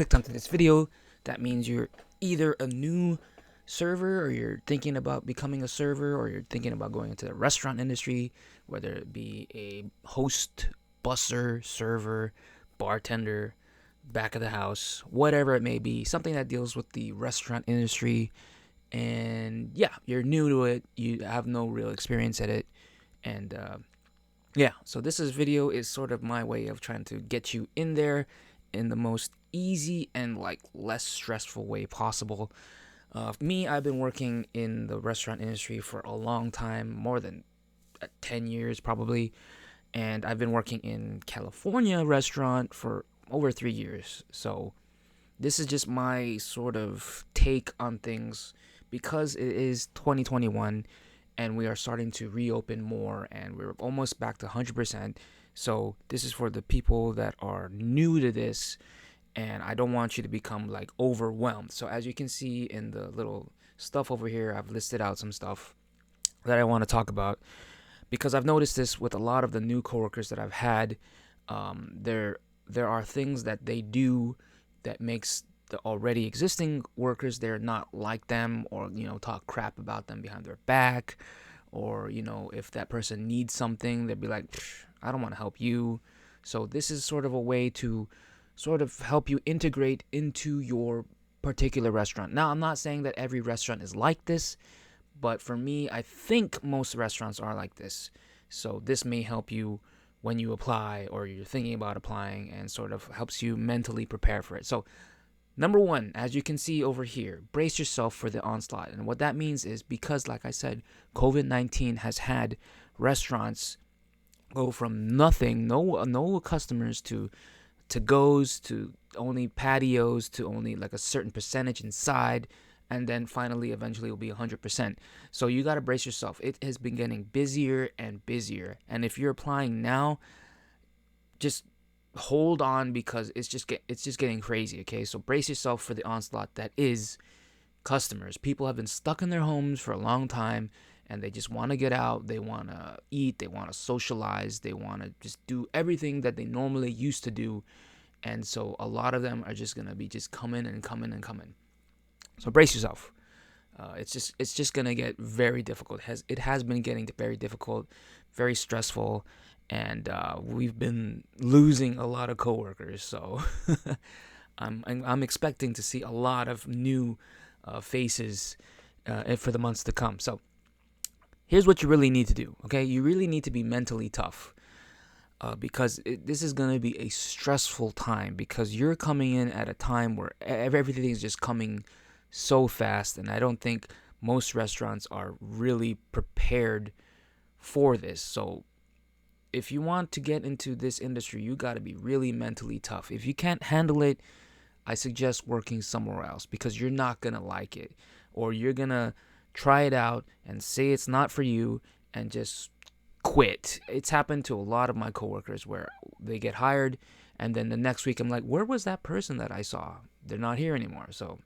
clicked onto this video, that means you're either a new server or you're thinking about becoming a server or you're thinking about going into the restaurant industry, whether it be a host, busser, server, bartender, back of the house, whatever it may be, something that deals with the restaurant industry. And yeah, you're new to it, you have no real experience at it. And yeah, so this video is sort of my way of trying to get you in there in the most easy and like less stressful way possible. Me, I've been working in the restaurant industry for a long time, more than 10 years probably, and I've been working in California restaurant for over 3 years. So this is just my sort of take on things because it is 2021 and we are starting to reopen more and we're almost back to 100%. So this is for the people that are new to this, and I don't want you to become like overwhelmed. So as you can see in the little stuff over here, I've listed out some stuff that I want to talk about because I've noticed this with a lot of the new coworkers that I've had. There are things that they do that makes the already existing workers there not like them, or talk crap about them behind their back, or if that person needs something, they'd be like, I don't want to help you. So this is sort of a way to sort of help you integrate into your particular restaurant. Now, I'm not saying that every restaurant is like this, but for me, I think most restaurants are like this. So this may help you when you apply or you're thinking about applying, and sort of helps you mentally prepare for it. So number one, as you can see over here, brace yourself for the onslaught. And what that means is because, like I said, COVID-19 has had restaurants go from nothing, no customers, to goes, to only patios, to only like a certain percentage inside, and then finally eventually it will be 100%. So you got to brace yourself. It has been getting busier and busier, and if you're applying now, just hold on because it's just getting crazy. Okay, so brace yourself for the onslaught that is customers. People have been stuck in their homes for a long time, and they just want to get out, they want to eat, they want to socialize, they want to just do everything that they normally used to do. And so a lot of them are just going to be just coming and coming and coming. So brace yourself. It's just gonna get very difficult. It has been getting very difficult, very stressful, and we've been losing a lot of coworkers. So I'm expecting to see a lot of new faces for the months to come. So here's what you really need to do. Okay, you really need to be mentally tough. Because this is going to be a stressful time, because you're coming in at a time where everything is just coming so fast, and I don't think most restaurants are really prepared for this. So if you want to get into this industry, you got to be really mentally tough. If you can't handle it, I suggest working somewhere else, because you're not going to like it, or you're going to try it out and say it's not for you and just quit. It's happened to a lot of my coworkers where they get hired and then the next week I'm like, where was that person that I saw? They're not here anymore. So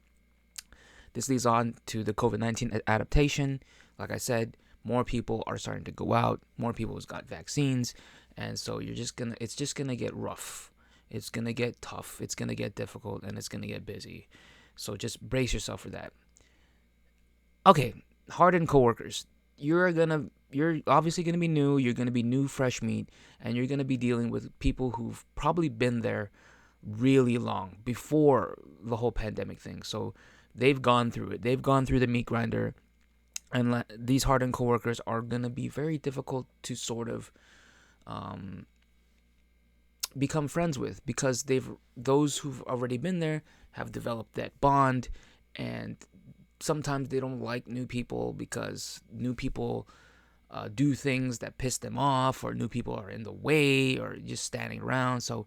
this leads on to the COVID-19 adaptation. Like I said, more people are starting to go out, more people have got vaccines, and so it's just gonna get rough. It's gonna get tough, it's gonna get difficult, and it's gonna get busy. So just brace yourself for that. Okay, hardened coworkers. You're obviously gonna be new. You're gonna be new, fresh meat, and you're gonna be dealing with people who've probably been there really long before the whole pandemic thing. So they've gone through it. They've gone through the meat grinder, and these hardened coworkers are gonna be very difficult to sort of um, become friends with, because those who've already been there have developed that bond, and sometimes they don't like new people because new people do things that piss them off, or new people are in the way, or just standing around. So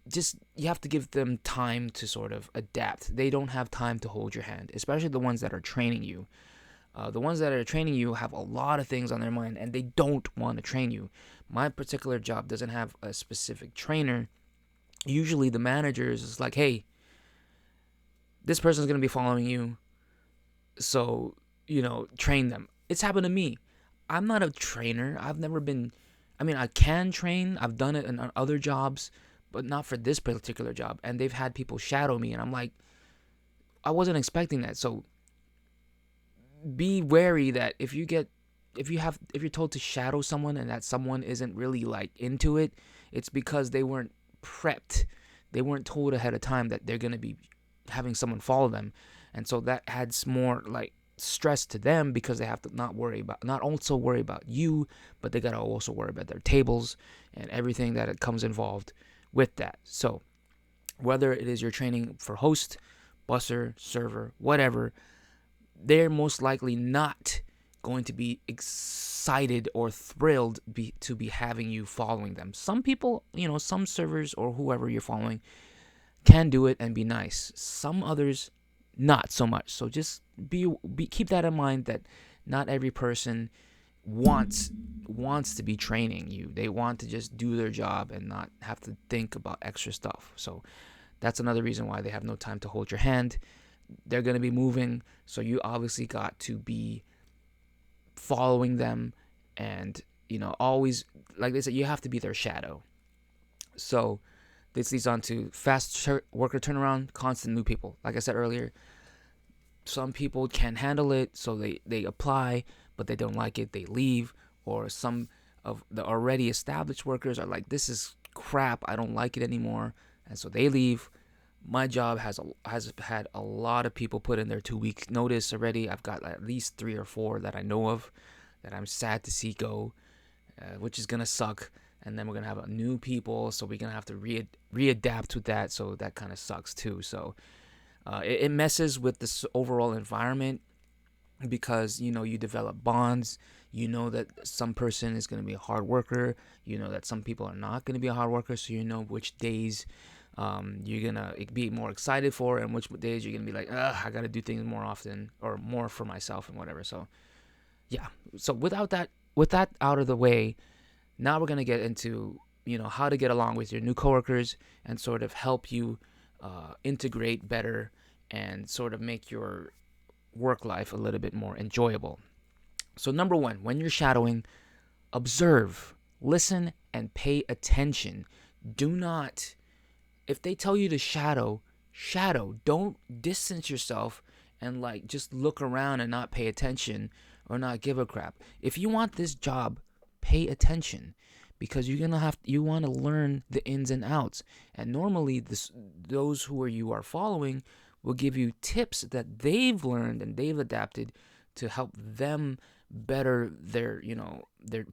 just you have to give them time to sort of adapt. They don't have time to hold your hand, especially the ones that are training you. The ones that are training you have a lot of things on their mind, and they don't want to train you. My particular job doesn't have a specific trainer. Usually the manager is like, hey, this person's going to be following you, so train them. It's happened to me. I'm not a trainer. I've never been. I mean, I can train. I've done it in other jobs, but not for this particular job. And they've had people shadow me, and I'm like, I wasn't expecting that. So be wary that if you're told to shadow someone and that someone isn't really like into it, it's because they weren't prepped. They weren't told ahead of time that they're going to be having someone follow them. And so that adds more like stress to them, because they have to not also worry about you, but they got to also worry about their tables and everything that it comes involved with that. So whether it is your training for host, busser, server, whatever, they're most likely not going to be excited or thrilled to be having you following them. Some people, some servers or whoever you're following can do it and be nice. Some others, not so much. So just keep that in mind, that not every person wants to be training you. They want to just do their job and not have to think about extra stuff. So that's another reason why they have no time to hold your hand. They're going to be moving, so you obviously got to be following them, and always, like they said, you have to be their shadow. So this leads on to fast worker turnaround, constant new people. Like I said earlier, some people can handle it, so they apply, but they don't like it, they leave. Or some of the already established workers are like, this is crap, I don't like it anymore, and so they leave. My job has had a lot of people put in their 2 weeks notice already. I've got at least 3 or 4 that I know of that I'm sad to see go, which is gonna suck. And then we're gonna have new people, so we're gonna have to readapt with that. So that kind of sucks too. So it messes with this overall environment, because you develop bonds. You know that some person is gonna be a hard worker. You know that some people are not gonna be a hard worker. So you know which days you're gonna be more excited for, and which days you're gonna be like, I gotta do things more often or more for myself and whatever. So yeah. So with that out of the way, now we're gonna get into how to get along with your new coworkers and sort of help you integrate better and sort of make your work life a little bit more enjoyable. So number one, when you're shadowing, observe, listen, and pay attention. Do not, if they tell you to shadow. Don't distance yourself and like just look around and not pay attention or not give a crap. If you want this job, pay attention, because you want to learn the ins and outs. And normally those who you are following will give you tips that they've learned and they've adapted to help them better their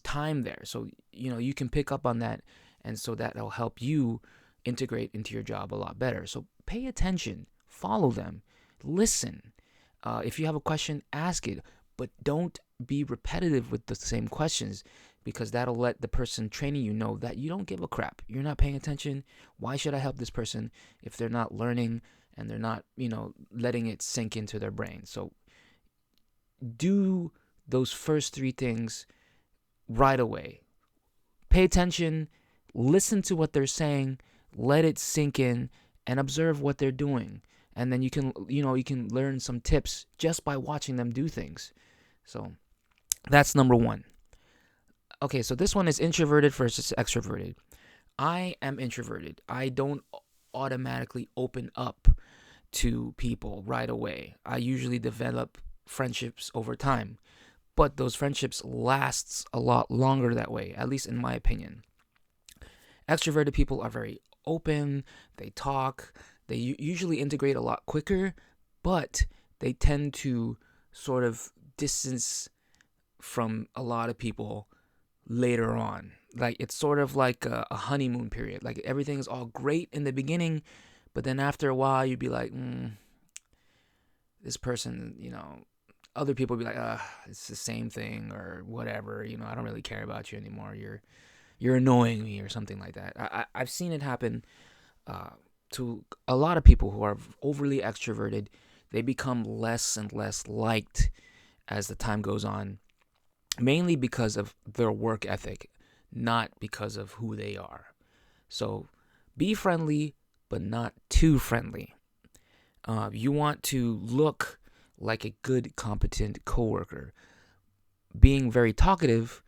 time there. So you can pick up on that, and so that'll help you integrate into your job a lot better. So pay attention, follow them, listen. If you have a question, ask it, but don't be repetitive with the same questions, because that'll let the person training you know that you don't give a crap. You're not paying attention. Why should I help this person if they're not learning and they're not, letting it sink into their brain? So do those first 3 things right away. Pay attention, listen to what they're saying, let it sink in, and observe what they're doing. And then you can learn some tips just by watching them do things. So that's number 1. Okay, so this one is introverted versus extroverted. I am introverted. I don't automatically open up to people right away. I usually develop friendships over time, but those friendships lasts a lot longer that way, at least in my opinion. Extroverted people are very open, they talk, they usually integrate a lot quicker, but they tend to sort of distance from a lot of people later on. Like it's sort of like a honeymoon period. Like everything is all great in the beginning, but then after a while you'd be like, this person, other people be like, it's the same thing or whatever. I don't really care about you anymore. You're annoying me or something like that. I've seen it happen to a lot of people who are overly extroverted. They become less and less liked as the time goes on, mainly because of their work ethic, not because of who they are. So be friendly, but not too friendly. You want to look like a good, competent coworker. Being very talkative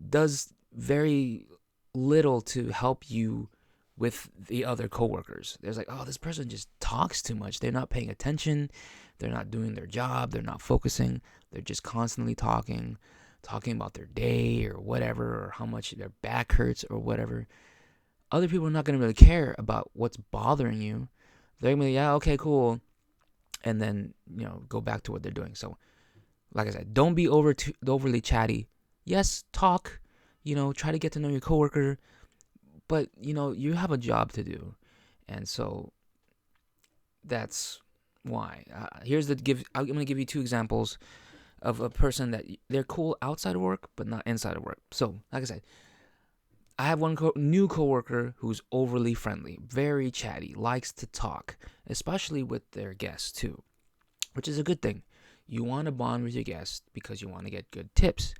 does very little to help you with the other coworkers. There's like, oh, this person just talks too much. They're not paying attention. They're not doing their job. They're not focusing. They're just constantly talking about their day or whatever, or how much their back hurts or whatever. Other people are not going to really care about what's bothering you. They're going to be, yeah, okay, cool. And then, go back to what they're doing. So, like I said, don't be overly chatty. Yes, talk, try to get to know your coworker, but, you have a job to do. And so that's why. I'm going to give you two examples of a person that they're cool outside of work, but not inside of work. So, like I said, I have one new coworker who's overly friendly, very chatty, likes to talk, especially with their guests too, which is a good thing. You want to bond with your guests because you want to get good tips.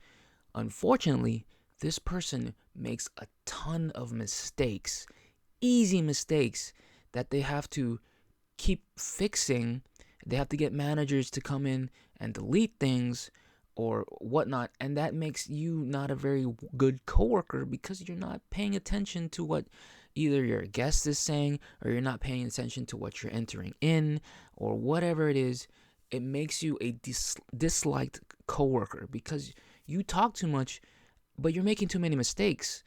Unfortunately, this person makes a ton of mistakes, easy mistakes that they have to keep fixing. They have to get managers to come in and delete things or whatnot, and that makes you not a very good coworker because you're not paying attention to what either your guest is saying, or you're not paying attention to what you're entering in, or whatever it is. It makes you a disliked coworker because you talk too much, but you're making too many mistakes.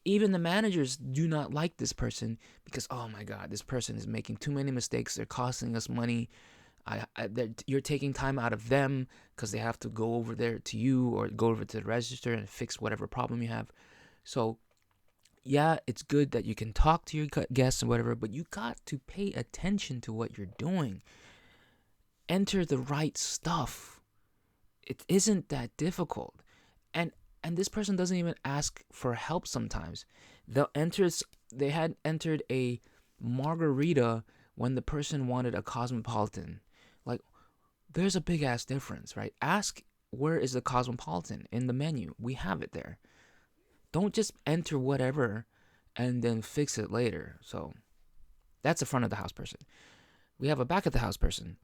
Even the managers do not like this person because, oh my God, this person is making too many mistakes. They're costing us money. You're taking time out of them because they have to go over there to you or go over to the register and fix whatever problem you have. So, yeah, it's good that you can talk to your guests and whatever, but you got to pay attention to what you're doing. Enter the right stuff. It isn't that difficult. And this person doesn't even ask for help sometimes. They had entered a margarita when the person wanted a cosmopolitan. Like, there's a big ass difference, right? Ask, where is the cosmopolitan in the menu? We have it there. Don't just enter whatever and then fix it later. So that's a front of the house person. We have a back of the house person.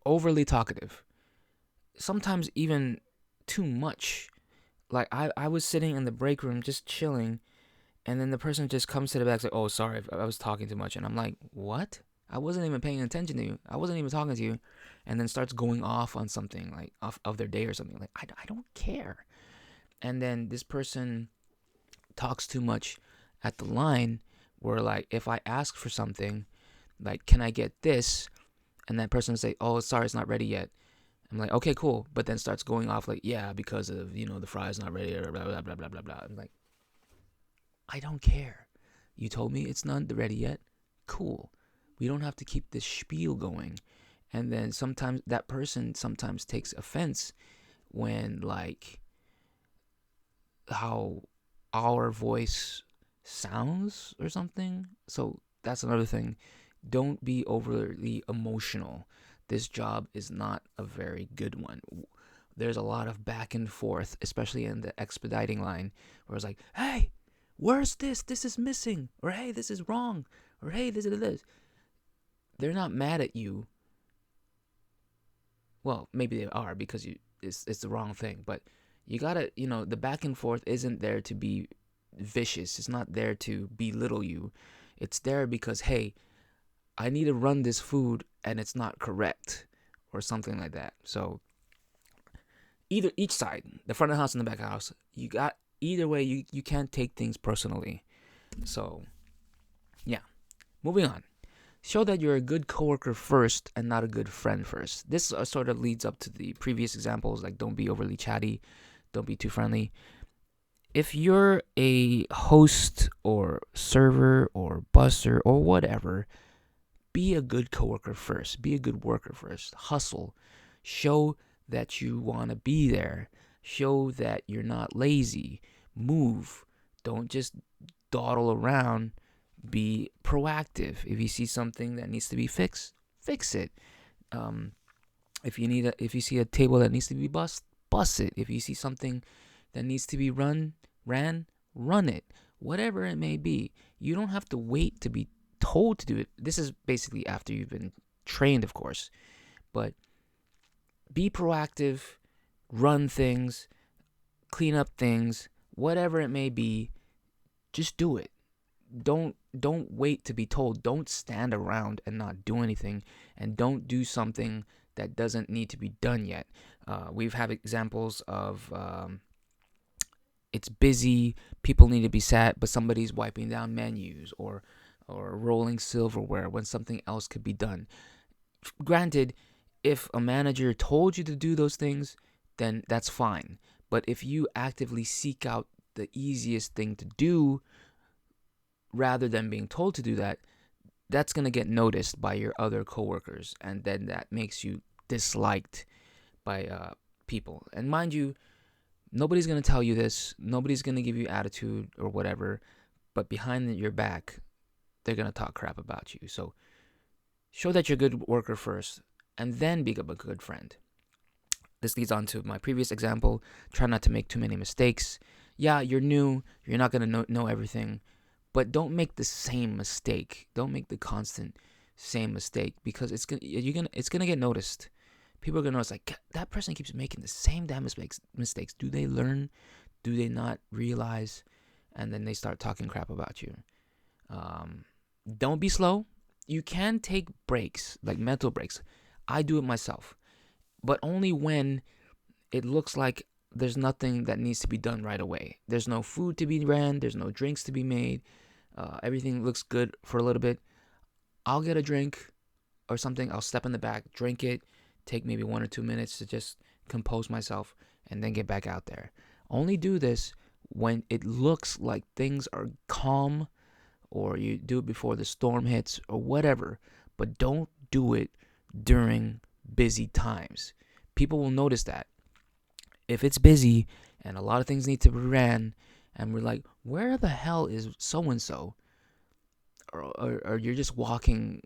Overly talkative. Sometimes even too much. Like, I was sitting in the break room just chilling, and then the person just comes to the back and says, oh, sorry, I was talking too much. And I'm like, what? I wasn't even paying attention to you. I wasn't even talking to you. And then starts going off on something, like off of their day or something. Like, I don't care. And then this person talks too much at the line where, like, if I ask for something, like, can I get this? And that person will say, oh, sorry, it's not ready yet. I'm like, okay, cool. But then starts going off like, yeah, because of, the fries not ready, or blah, blah, blah, blah, blah, blah. I'm like, I don't care. You told me it's not ready yet. Cool. We don't have to keep this spiel going. And then sometimes that person sometimes takes offense when, like, how our voice sounds or something. So that's another thing. Don't be overly emotional. This job is not a very good one. There's a lot of back and forth, especially in the expediting line, where it's like, hey, where's this? This is missing. Or, hey, this is wrong. Or, hey, this is this. They're not mad at you. Well, maybe they are because it's the wrong thing. But you gotta, the back and forth isn't there to be vicious. It's not there to belittle you. It's there because, hey, I need to run this food and it's not correct or something like that. So each side, the front of the house and the back of the house, either way, you can't take things personally. So, yeah. Moving on. Show that you're a good coworker first and not a good friend first. This sort of leads up to the previous examples, like don't be overly chatty, don't be too friendly. If you're a host or server or busser or whatever, be a good coworker first. Be a good worker first. Hustle. Show that you want to be there. Show that you're not lazy. Move. Don't just dawdle around. Be proactive. If you see something that needs to be fixed, fix it. If you see a table that needs to be bust it. If you see something that needs to be run it. Whatever it may be. You don't have to wait to be told to do it. This is basically after you've been trained, of course. But be proactive, run things, clean up things, whatever it may be, just do it. don't wait to be told. Don't stand around and not do anything, and don't do something that doesn't need to be done yet. We've had examples of it's busy, people need to be sat, but somebody's wiping down menus or rolling silverware when something else could be done. Granted, if a manager told you to do those things, then that's fine. But if you actively seek out the easiest thing to do rather than being told to do that, that's going to get noticed by your other coworkers, and then that makes you disliked by people. And mind you, nobody's going to tell you this, nobody's going to give you attitude or whatever, but behind your back, they're going to talk crap about you. So show that you're a good worker first, and then become a good friend. This leads on to my previous example. Try not to make too many mistakes. Yeah, you're new, you're not going to know everything, but don't make the same mistake. Don't make the constant same mistake, because it's gonna get noticed. People are gonna notice, like, that person keeps making the same damn mistakes. Do they learn? Do they not realize? And then they start talking crap about you. Don't be slow. You can take breaks, like mental breaks. I do it myself, but only when it looks like there's nothing that needs to be done right away. There's no food to be ran. There's no drinks to be made. Everything looks good for a little bit. I'll get a drink or something. I'll step in the back, drink it, take maybe 1 or 2 minutes to just compose myself, and then get back out there. Only do this when it looks like things are calm, or you do it before the storm hits or whatever, but don't do it during busy times. People will notice that. If it's busy and a lot of things need to be ran, and we're like, where the hell is so and so? Or you're just walking,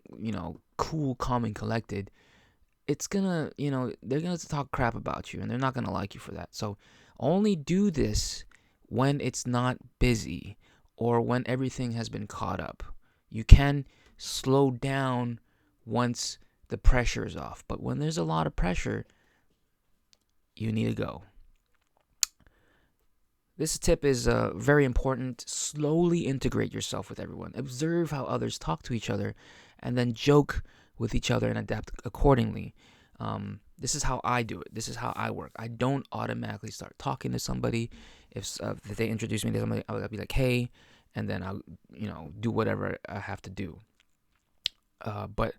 cool, calm, and collected, it's gonna, they're gonna talk crap about you, and they're not gonna like you for that. So only do this when it's not busy or when everything has been caught up. You can slow down once the pressure is off, but when there's a lot of pressure, you need to go. This tip is very important. Slowly integrate yourself with everyone. Observe how others talk to each other, and then joke with each other and adapt accordingly. This is how I do it. This is how I work. I don't automatically start talking to somebody. If they introduce me to somebody, I'll be like, hey, and then I'll do whatever I have to do. But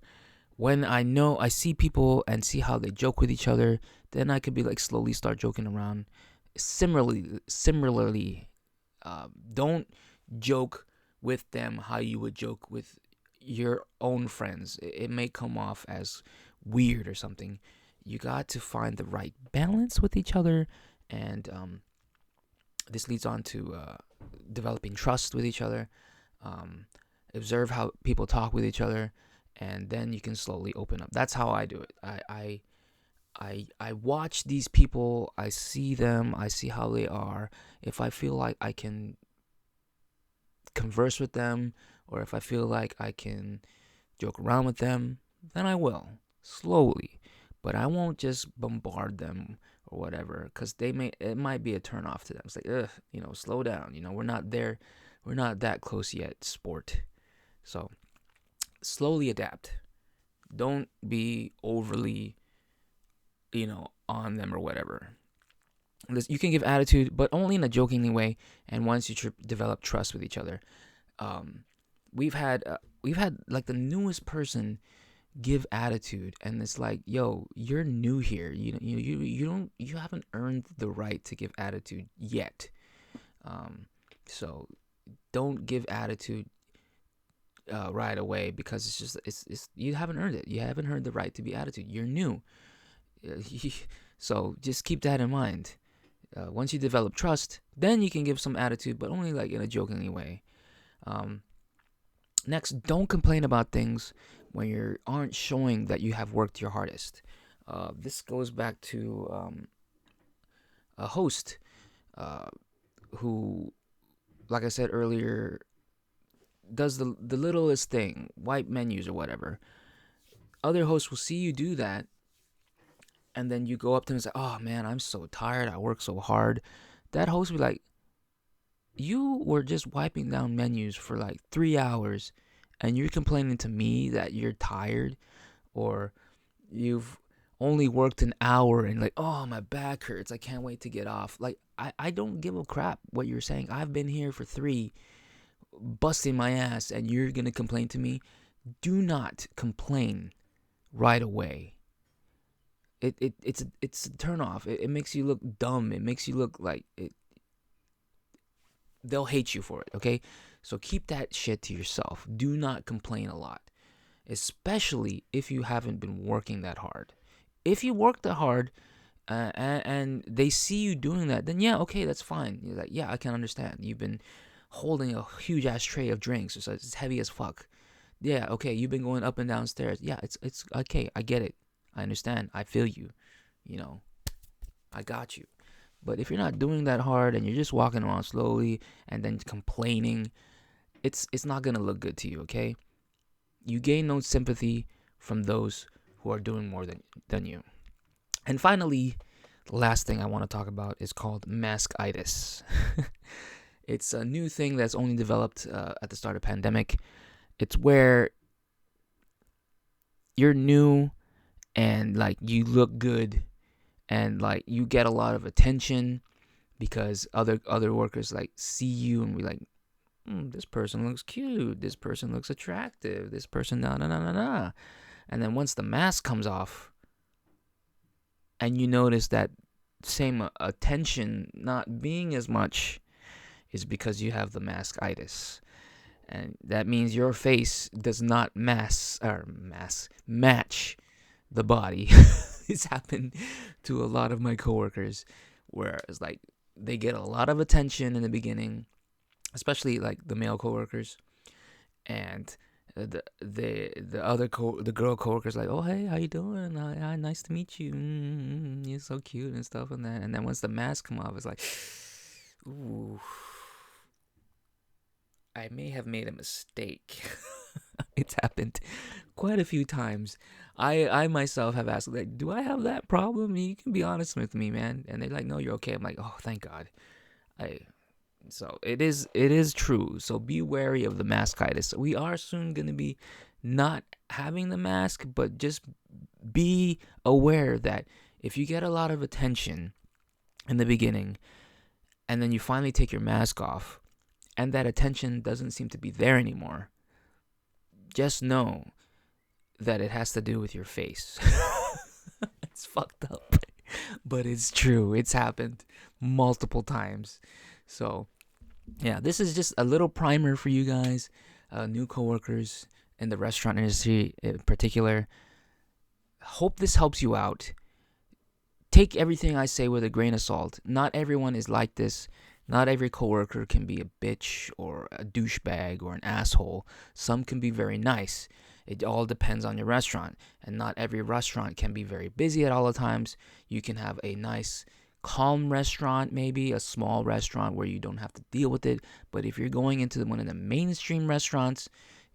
when I see people and see how they joke with each other, then I could be like slowly start joking around. Similarly, don't joke with them how you would joke with your own friends. It may come off as weird or something. You got to find the right balance with each other, and this leads on to developing trust with each other. Observe how people talk with each other, and then you can slowly open up. That's how I do it. I watch these people, I see them, I see how they are. If I feel like I can converse with them, or if I feel like I can joke around with them, then I will, slowly. But I won't just bombard them or whatever, because it might be a turn off to them. It's like, slow down. We're not there, we're not that close yet, sport. So slowly adapt. Don't be overly on them or whatever. You can give attitude, but only in a jokingly way, and once you develop trust with each other. We've had like the newest person give attitude, and it's like, yo, you're new here. You haven't earned the right to give attitude yet. So don't give attitude right away, because it's you haven't earned it. You haven't earned the right to be attitude. You're new. So just keep that in mind. Once you develop trust, then you can give some attitude, but only like in a jokingly way. Next, don't complain about things when you aren't showing that you have worked your hardest. This goes back to a host who, like I said earlier, does the littlest thing, wipe menus or whatever. Other hosts will see you do that, and then you go up to him and say, oh man, I'm so tired, I work so hard. That host will be like, You were just wiping down menus for like 3 hours, and you're complaining to me that you're tired, or you've only worked an hour and like, oh, my back hurts, I can't wait to get off. Like, I don't give a crap what you're saying. I've been here for 3, busting my ass, and you're gonna complain to me. Do not complain right away. It's a turn off. It makes you look dumb. It makes you look like they'll hate you for it. Okay, so keep that shit to yourself. Do not complain a lot, especially if you haven't been working that hard. If you work that hard, and they see you doing that, then yeah, okay, that's fine. You're like, yeah, I can understand. You've been holding a huge ass tray of drinks, so it's heavy as fuck. Yeah, okay, you've been going up and down stairs. Yeah, it's okay. I get it. I understand. I feel you. You know, I got you. But if you're not doing that hard and you're just walking around slowly and then complaining, it's not gonna look good to you. Okay, you gain no sympathy from those who are doing more than you. And finally, the last thing I want to talk about is called maskitis. It's a new thing that's only developed at the start of pandemic. It's where you're new and like you look good and like you get a lot of attention because other workers like see you and be like, this person looks cute, this person looks attractive, this person na. And then once the mask comes off and you notice that same attention not being as much, is because you have the maskitis. And that means your face does not match the body. It's happened to a lot of my coworkers where it's like they get a lot of attention in the beginning, especially like the male coworkers, and the girl coworkers like, oh hey, how you doing? Nice to meet you. You're so cute and stuff and that. And then once the mask come off, it's like, ooh, I may have made a mistake. It's happened quite a few times. I myself have asked, like, do I have that problem? You can be honest with me, man. And they're like, no, you're okay. I'm like, oh, thank God. I So it is true. So be wary of the maskitis. We are soon gonna be not having the mask, but just be aware that if you get a lot of attention in the beginning, and then you finally take your mask off, and that attention doesn't seem to be there anymore, just know that it has to do with your face. It's fucked up, but it's true. It's happened multiple times. So, yeah, this is just a little primer for you guys, new coworkers in the restaurant industry in particular. Hope this helps you out. Take everything I say with a grain of salt. Not everyone is like this. Not every coworker can be a bitch or a douchebag or an asshole. Some can be very nice. It all depends on your restaurant. And not every restaurant can be very busy at all the times. You can have a nice, calm restaurant, maybe a small restaurant where you don't have to deal with it. But if you're going into one of the mainstream restaurants,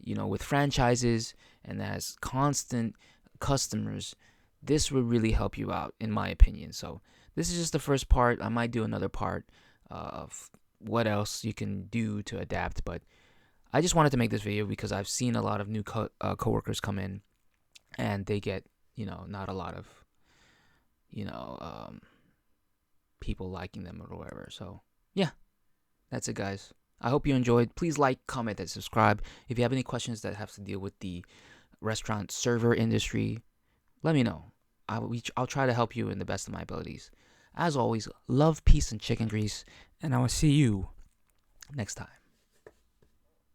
with franchises and that has constant customers, this would really help you out, in my opinion. So this is just the first part. I might do another part of what else you can do to adapt, but I just wanted to make this video because I've seen a lot of new coworkers come in, and they get not a lot of people liking them or whatever. So yeah, that's it, guys. I hope you enjoyed. Please like, comment, and subscribe. If you have any questions that have to deal with the restaurant server industry, let me know. I'll try to help you in the best of my abilities. As always, love, peace, and chicken grease, and I will see you next time.